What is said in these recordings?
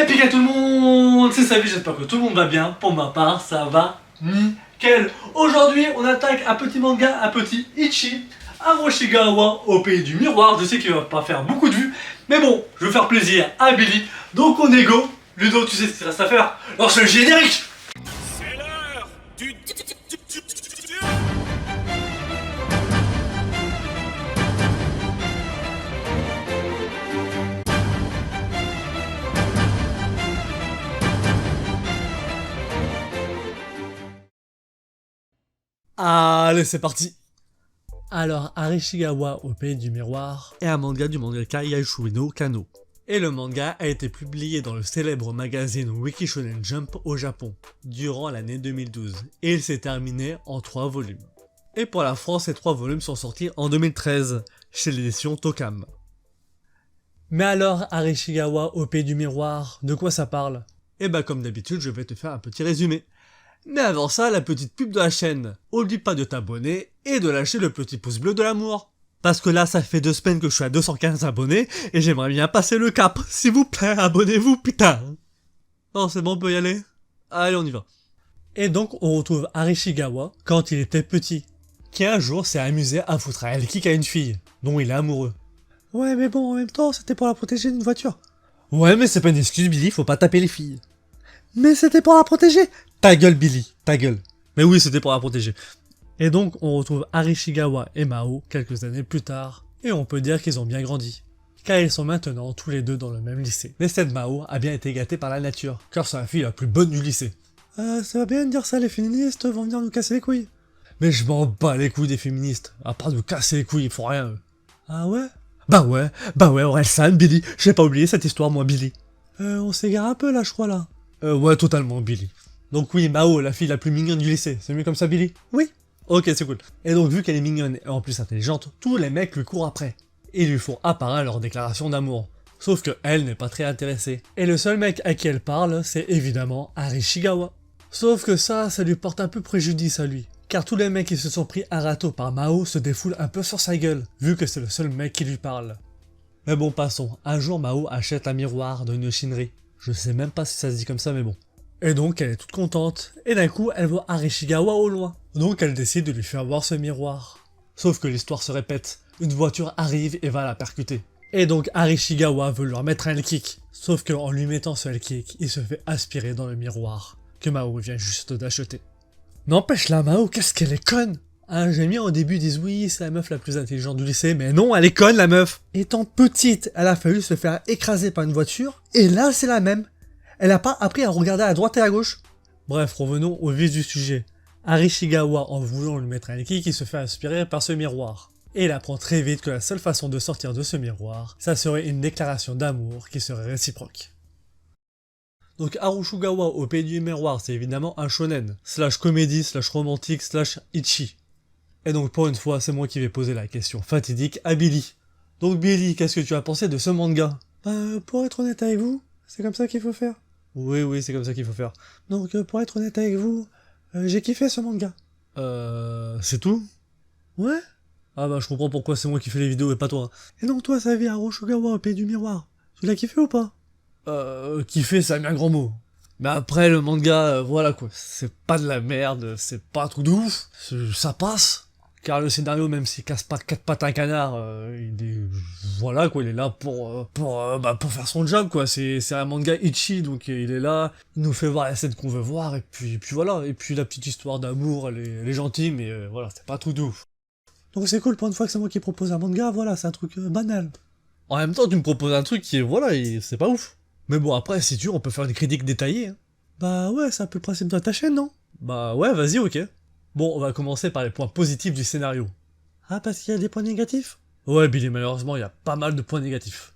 Pika tout le monde, c'est Savi, j'espère que tout le monde va bien. Pour ma part, ça va nickel. Aujourd'hui, on attaque un petit manga, un petit Ichi, Aroshigawa au pays du miroir. Je sais qu'il va pas faire beaucoup de vues, mais bon, je veux faire plaisir à Billy. Donc on est go. Ludo, tu sais ce qu'il reste à faire. Lance le générique. C'est l'heure du... Allez, c'est parti. Alors, Aroshigawa au pays du miroir est un manga du mangaka Yashuino Kano. Et le manga a été publié dans le célèbre magazine Weekly Shonen Jump au Japon durant l'année 2012 et il s'est terminé en 3 volumes. Et pour la France, ces 3 volumes sont sortis en 2013 chez l'édition Tokam. Mais alors, Aroshigawa au pays du miroir, de quoi ça parle? Et bah comme d'habitude, je vais te faire un petit résumé. Mais avant ça, la petite pub de la chaîne. Oublie pas de t'abonner et de lâcher le petit pouce bleu de l'amour. Parce que là, ça fait 2 semaines que je suis à 215 abonnés et j'aimerais bien passer le cap. S'il vous plaît, abonnez-vous, putain. Non, c'est bon, on peut y aller? Allez, on y va. Et donc, on retrouve Aroshigawa quand il était petit, qui un jour s'est amusé à foutre un kick à une fille, dont il est amoureux. Ouais, mais bon, en même temps, c'était pour la protéger d'une voiture. Ouais, mais c'est pas une excuse, Billy, faut pas taper les filles. Mais c'était pour la protéger. Ta gueule, Billy, ta gueule. Mais oui, c'était pour la protéger. Et donc, on retrouve Aroshigawa et Mao quelques années plus tard, et on peut dire qu'ils ont bien grandi, car ils sont maintenant tous les deux dans le même lycée. Mais cette Mao a bien été gâtée par la nature, car c'est la fille la plus bonne du lycée. Ça va bien de dire ça, les féministes vont venir nous casser les couilles. Mais je m'en bats les couilles des féministes, à part de casser les couilles, ils font rien eux. Ah ouais? Bah ouais, Orelsan, Billy, j'ai pas oublié cette histoire moi, Billy. On s'égare un peu là, je crois là. Ouais, totalement, Billy. Donc oui, Mao, la fille la plus mignonne du lycée, c'est mieux comme ça, Billy? Oui. Ok, c'est cool. Et donc vu qu'elle est mignonne et en plus intelligente, tous les mecs lui courent après. Et lui font apparaître leur déclaration d'amour. Sauf que elle n'est pas très intéressée. Et le seul mec à qui elle parle, c'est évidemment Aroshigawa. Sauf que ça lui porte un peu préjudice à lui. Car tous les mecs qui se sont pris à râteau par Mao se défoulent un peu sur sa gueule, vu que c'est le seul mec qui lui parle. Mais bon, passons. Un jour, Mao achète un miroir de Yoshinri. Je sais même pas si ça se dit comme ça, mais bon. Et donc, elle est toute contente, et d'un coup, elle voit Aroshigawa au loin. Donc, elle décide de lui faire voir ce miroir. Sauf que l'histoire se répète. Une voiture arrive et va la percuter. Et donc, Aroshigawa veut leur mettre un kick. Sauf qu'en lui mettant ce kick, il se fait aspirer dans le miroir que Mao vient juste d'acheter. N'empêche la Mao, qu'est-ce qu'elle est conne! Hein, j'ai mis au début, ils disent oui, c'est la meuf la plus intelligente du lycée, mais non, elle est conne la meuf! Étant petite, elle a fallu se faire écraser par une voiture, et là c'est la même. Elle a pas appris à regarder à droite et à gauche. Bref, revenons au vif du sujet. Aroshigawa, en voulant lui mettre un kick, il se fait aspirer par ce miroir. Et il apprend très vite que la seule façon de sortir de ce miroir, ça serait une déclaration d'amour qui serait réciproque. Donc Aroshigawa au pays du miroir, c'est évidemment un shonen, slash comédie, slash romantique, slash Ichi. Et donc pour une fois, c'est moi qui vais poser la question fatidique à Billy. Donc Billy, qu'est-ce que tu as pensé de ce manga? Pour être honnête avec vous, c'est comme ça qu'il faut faire. Oui, c'est comme ça qu'il faut faire. Donc pour être honnête avec vous, j'ai kiffé ce manga. C'est tout? Ouais. Ah bah je comprends pourquoi c'est moi qui fais les vidéos et pas toi. Et donc toi, ça vit Aroshigawa au pays du miroir. Tu l'as kiffé ou pas? Kiffer, c'est un bien grand mot. Mais après, le manga, voilà quoi, c'est pas de la merde, c'est pas un truc de ouf, ça passe. Car le scénario, même s'il casse pas 4 pattes à un canard, il est... Voilà quoi, il est là pour faire son job quoi, c'est un manga Ichi, donc il est là, il nous fait voir la scène qu'on veut voir, et puis voilà, et puis la petite histoire d'amour, elle est gentille, mais voilà, c'est pas un truc de ouf. Donc c'est cool, pour une fois que c'est moi qui propose un manga, voilà, c'est un truc banal. En même temps, tu me proposes un truc qui est, voilà, c'est pas ouf. Mais bon, après, si tu veux, on peut faire des critiques détaillées. Hein. Bah ouais, c'est un peu le principe de ta chaîne, non? Bah ouais, vas-y, ok. Bon, on va commencer par les points positifs du scénario. Ah, parce qu'il y a des points négatifs? Ouais, Billy, malheureusement, il y a pas mal de points négatifs.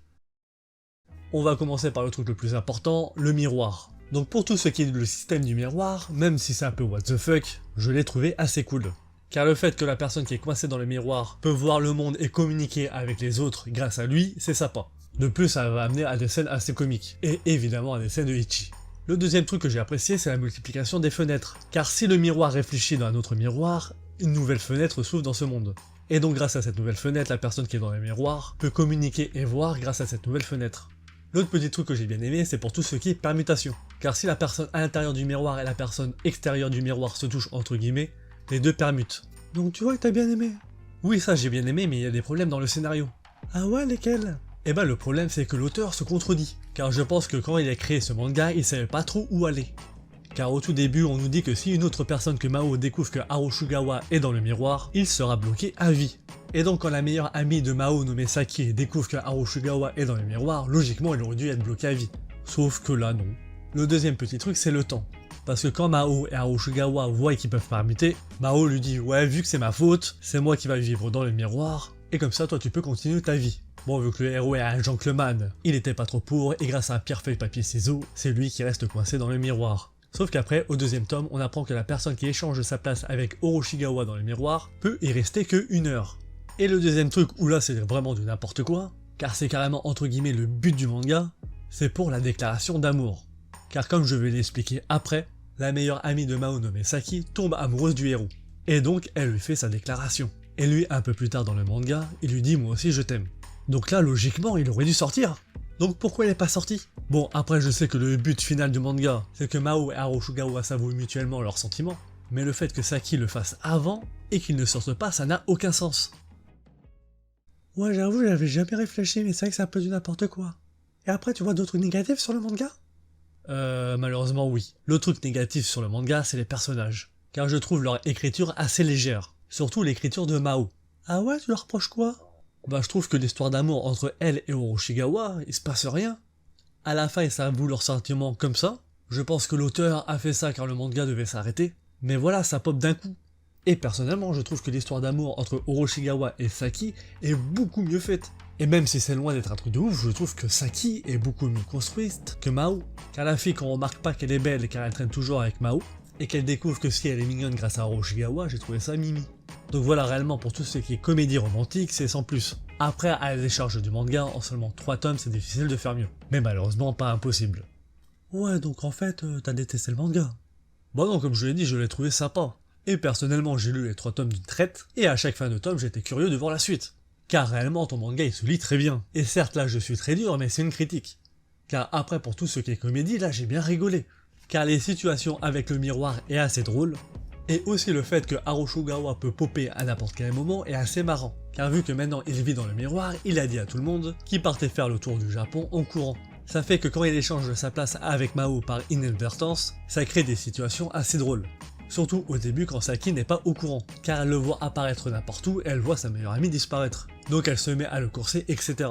On va commencer par le truc le plus important, le miroir. Donc pour tout ce qui est le système du miroir, même si c'est un peu what the fuck, je l'ai trouvé assez cool. Car le fait que la personne qui est coincée dans le miroir peut voir le monde et communiquer avec les autres grâce à lui, c'est sympa. De plus, ça va amener à des scènes assez comiques, et évidemment à des scènes de Ichi. Le deuxième truc que j'ai apprécié, c'est la multiplication des fenêtres, car si le miroir réfléchit dans un autre miroir, une nouvelle fenêtre s'ouvre dans ce monde. Et donc grâce à cette nouvelle fenêtre, la personne qui est dans le miroir peut communiquer et voir grâce à cette nouvelle fenêtre. L'autre petit truc que j'ai bien aimé, c'est pour tout ce qui est permutation. Car si la personne à l'intérieur du miroir et la personne extérieure du miroir se touchent entre guillemets, les deux permutent. Donc tu vois que t'as bien aimé? Oui, ça j'ai bien aimé, mais il y a des problèmes dans le scénario. Ah ouais, lesquels? Eh ben le problème c'est que l'auteur se contredit. Car je pense que quand il a créé ce manga, il savait pas trop où aller. Car au tout début, on nous dit que si une autre personne que Mao découvre que Aroshugawa est dans le miroir, il sera bloqué à vie. Et donc quand la meilleure amie de Mao nommée Saki découvre que Aroshugawa est dans le miroir, logiquement il aurait dû être bloqué à vie. Sauf que là non. Le deuxième petit truc c'est le temps. Parce que quand Mao et Aroshugawa voient qu'ils peuvent permuter, Mao lui dit ouais vu que c'est ma faute, c'est moi qui va vivre dans le miroir, et comme ça toi tu peux continuer ta vie. Bon, vu que le héros est un gentleman, il était pas trop pour, et grâce à un pierre feuille papier ciseaux, c'est lui qui reste coincé dans le miroir. Sauf qu'après, au deuxième tome, on apprend que la personne qui échange sa place avec Aroshugawa dans le miroir peut y rester que 1 heure. Et le deuxième truc où là c'est vraiment du n'importe quoi, car c'est carrément entre guillemets le but du manga, c'est pour la déclaration d'amour. Car comme je vais l'expliquer après, la meilleure amie de Mao nommée Saki tombe amoureuse du héros. Et donc elle lui fait sa déclaration. Et lui, un peu plus tard dans le manga, il lui dit moi aussi je t'aime. Donc là, logiquement, il aurait dû sortir. Donc pourquoi il n'est pas sorti? Bon, après je sais que le but final du manga, c'est que Mao et Aroshugawa s'avouent mutuellement leurs sentiments, mais le fait que Saki le fasse avant, et qu'il ne sorte pas, ça n'a aucun sens. Ouais, j'avoue, j'avais jamais réfléchi, mais c'est vrai que c'est un peu du n'importe quoi. Et après, tu vois d'autres trucs négatifs sur le manga? Malheureusement oui. L'autre truc négatif sur le manga, c'est les personnages. Car je trouve leur écriture assez légère. Surtout l'écriture de Mao. Ah ouais, tu leur reproches quoi? Bah je trouve que l'histoire d'amour entre elle et Aroshugawa, il se passe rien. À la fin ils s'avouent leurs sentiments comme ça. Je pense que l'auteur a fait ça car le manga devait s'arrêter. Mais voilà, ça pop d'un coup. Et personnellement je trouve que l'histoire d'amour entre Aroshugawa et Saki est beaucoup mieux faite. Et même si c'est loin d'être un truc de ouf, je trouve que Saki est beaucoup mieux construite que Mao. Car la fille qu'on remarque pas qu'elle est belle car elle traîne toujours avec Mao, et qu'elle découvre que si elle est mignonne grâce à Aroshugawa, j'ai trouvé ça mimi. Donc voilà, réellement pour tout ce qui est comédie romantique, c'est sans plus. Après, à la décharge du manga, en seulement 3 tomes, c'est difficile de faire mieux. Mais malheureusement, pas impossible. Ouais, donc en fait, t'as détesté le manga. Bon non, comme je l'ai dit, je l'ai trouvé sympa. Et personnellement, j'ai lu les 3 tomes d'une traite, et à chaque fin de tome, j'étais curieux de voir la suite. Car réellement, ton manga, il se lit très bien. Et certes, là, je suis très dur, mais c'est une critique. Car après, pour tout ce qui est comédie, là, j'ai bien rigolé. Car les situations avec le miroir est assez drôle. Et aussi le fait que Aroshugawa peut popper à n'importe quel moment est assez marrant. Car vu que maintenant il vit dans le miroir, il a dit à tout le monde qu'il partait faire le tour du Japon en courant. Ça fait que quand il échange sa place avec Mao par inadvertance, ça crée des situations assez drôles. Surtout au début quand Saki n'est pas au courant, car elle le voit apparaître n'importe où et elle voit sa meilleure amie disparaître. Donc elle se met à le courser, etc.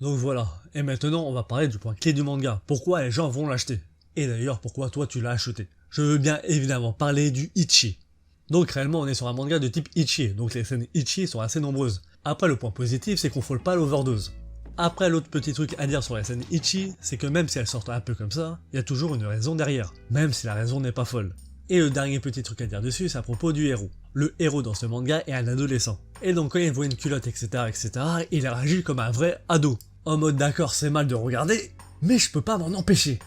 Donc voilà, et maintenant on va parler du point clé du manga, pourquoi les gens vont l'acheter. Et d'ailleurs pourquoi toi tu l'as acheté. Je veux bien évidemment parler du Ichi. Donc réellement on est sur un manga de type Ichi, donc les scènes Ichi sont assez nombreuses. Après le point positif c'est qu'on frôle pas l'overdose. Après l'autre petit truc à dire sur les scènes Ichi, c'est que même si elles sortent un peu comme ça, il y a toujours une raison derrière, même si la raison n'est pas folle. Et le dernier petit truc à dire dessus c'est à propos du héros. Le héros dans ce manga est un adolescent. Et donc quand il voit une culotte etc, il réagit comme un vrai ado. En mode d'accord c'est mal de regarder, mais je peux pas m'en empêcher.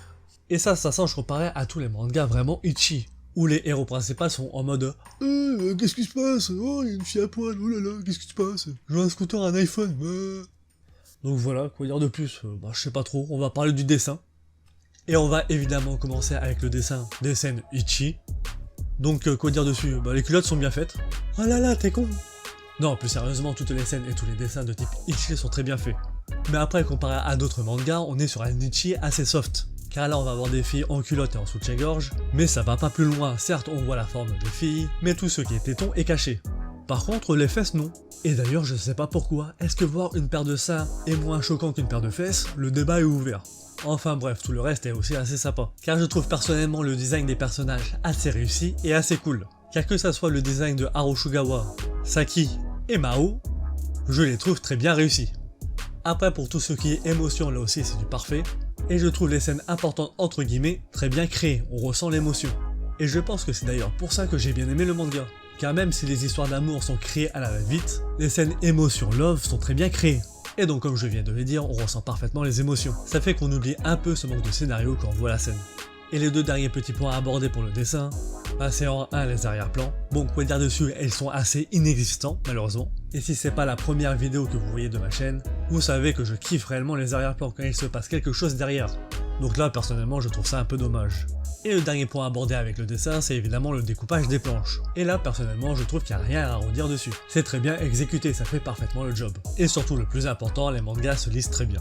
Et ça change comparé à tous les mangas vraiment Ichi, où les héros principaux sont en mode qu'est-ce qui se passe? Oh, il y a une fille à poil, oh là là, qu'est-ce qui se passe? Je veux un scooter, un iPhone, Donc voilà, quoi dire de plus? Je sais pas trop, on va parler du dessin. Et on va évidemment commencer avec le dessin des scènes Ichi. Donc quoi dire dessus? Les culottes sont bien faites. Oh là là, t'es con! Non, plus sérieusement, toutes les scènes et tous les dessins de type Ichi sont très bien faits. Mais après, comparé à d'autres mangas, on est sur un Ichi assez soft. Car là on va avoir des filles en culotte et en soutien-gorge, mais ça va pas plus loin, certes on voit la forme des filles, mais tout ce qui est téton est caché. Par contre les fesses non. Et d'ailleurs je sais pas pourquoi, est-ce que voir une paire de seins est moins choquant qu'une paire de fesses? Le débat est ouvert. Enfin bref, tout le reste est aussi assez sympa. Car je trouve personnellement le design des personnages assez réussi et assez cool. Car que ça soit le design de Aroshugawa, Saki et Mao, je les trouve très bien réussis. Après pour tout ce qui est émotion là aussi c'est du parfait. Et je trouve les scènes importantes entre guillemets très bien créées, on ressent l'émotion. Et je pense que c'est d'ailleurs pour ça que j'ai bien aimé le manga. Car même si les histoires d'amour sont créées à la va-vite, les scènes émotion love sont très bien créées. Et donc comme je viens de le dire, on ressent parfaitement les émotions. Ça fait qu'on oublie un peu ce manque de scénario quand on voit la scène. Et les deux derniers petits points à aborder pour le dessin, c'est en 1 les arrière-plans. Bon, quoi dire dessus, elles sont assez inexistants malheureusement. Et si c'est pas la première vidéo que vous voyez de ma chaîne, vous savez que je kiffe réellement les arrière-plans quand il se passe quelque chose derrière. Donc là, personnellement, je trouve ça un peu dommage. Et le dernier point abordé avec le dessin, c'est évidemment le découpage des planches. Et là, personnellement, je trouve qu'il n'y a rien à redire dessus. C'est très bien exécuté, ça fait parfaitement le job. Et surtout, le plus important, les mangas se lisent très bien.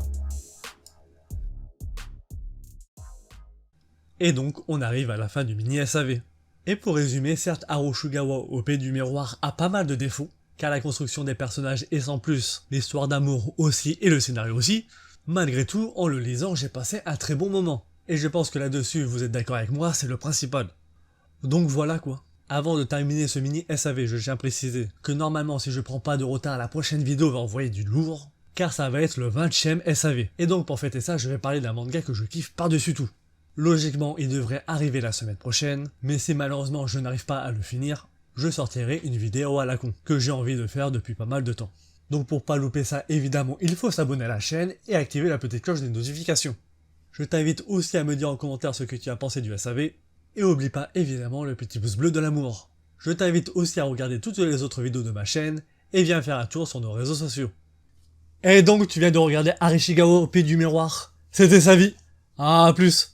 Et donc, on arrive à la fin du mini SAV. Et pour résumer, certes, Aroshugawa au pays du miroir a pas mal de défauts, car la construction des personnages est sans plus, l'histoire d'amour aussi et le scénario aussi. Malgré tout, en le lisant, j'ai passé un très bon moment. Et je pense que là-dessus, vous êtes d'accord avec moi, c'est le principal. Donc voilà quoi. Avant de terminer ce mini SAV, je tiens à préciser que normalement, si je prends pas de retard, la prochaine vidéo va envoyer du lourd, car ça va être le 20e SAV. Et donc pour fêter ça, je vais parler d'un manga que je kiffe par-dessus tout. Logiquement, il devrait arriver la semaine prochaine, mais si malheureusement je n'arrive pas à le finir, je sortirai une vidéo à la con, que j'ai envie de faire depuis pas mal de temps. Donc pour pas louper ça, évidemment, il faut s'abonner à la chaîne et activer la petite cloche des notifications. Je t'invite aussi à me dire en commentaire ce que tu as pensé du SAV, et oublie pas évidemment le petit pouce bleu de l'amour. Je t'invite aussi à regarder toutes les autres vidéos de ma chaîne, et viens faire un tour sur nos réseaux sociaux. Et donc tu viens de regarder Aroshugawa au pays du miroir. C'était sa vie. À plus.